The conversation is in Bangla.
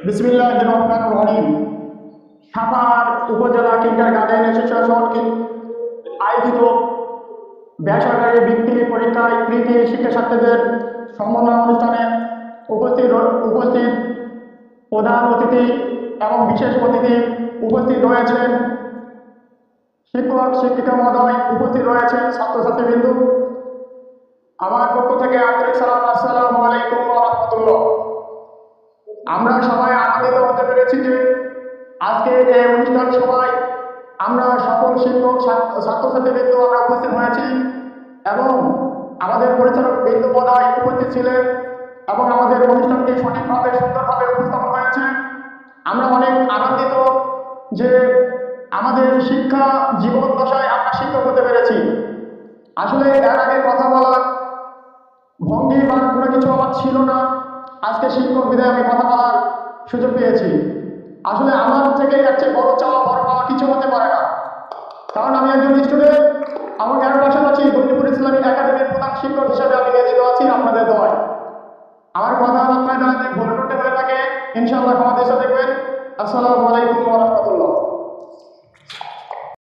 বিসমিল্লাহির রহমানির রহিম। সাভার উপজেলা কিন্ডারগার্টেন অ্যাসোসিয়েশন আয়োজিত বেসরকারি বৃত্তি পরীক্ষায় কৃতি শিক্ষার্থীদের সম্মাননা অনুষ্ঠানে উপস্থিত প্রধান অতিথি এবং বিশেষ অতিথি উপস্থিত রয়েছেন, শিক্ষক শিক্ষিকা মহোদয় উপস্থিত রয়েছেন, ছাত্রছাত্রীবৃন্দ। আমার পক্ষ থেকে আন্তরিক সালাম, আসসালামু আলাইকুম ওয়া রাহমাতুল্লাহ। আমরা সবাই আনন্দিত হতে পেরেছি যে আজকে এই অনুষ্ঠান সভায় আমরা সকল শিক্ষক ছাত্রছাত্রীবৃন্দ আমরা উপস্থিত হয়েছি এবং আমাদের পরিচালক বৃন্দ মহোদয় উপস্থিত ছিলেন এবং আমাদের অনুষ্ঠানটি সঠিকভাবে সুন্দরভাবে উপস্থাপন হয়েছে। আমরা অনেক আনন্দিত যে আমাদের শিক্ষা জীবন দশায় আমরা শিক্ষক হতে পেরেছি। আসলে এর আগে কথা বলার ভঙ্গি বা কোনো কিছু আমার ছিল না, আজকে শিক্ষক বিদায় আমি কথা বলার সুযোগ পেয়েছি। আসলে আমার থেকে এর চেয়ে বড় চাওয়া বড় পাওয়া কিছু হতে পারে না, কারণ আমি একজন স্টুডেন্ট। আমাকে আরো পাশাপাশি দলিপুর ইসলামিক একাডেমির প্রধান শিক্ষক হিসেবে আমি নিয়োজিত আছি আপনাদের দোয়ায়। আমার কথা আপনার দ্বারা ভুল টুটে হয়ে থাকে ইনশাআল্লাহ ক্ষমা দৃষ্টিতে দেখবেন। আসসালামু আলাইকুম ওয়া রাহমাতুল্লাহ।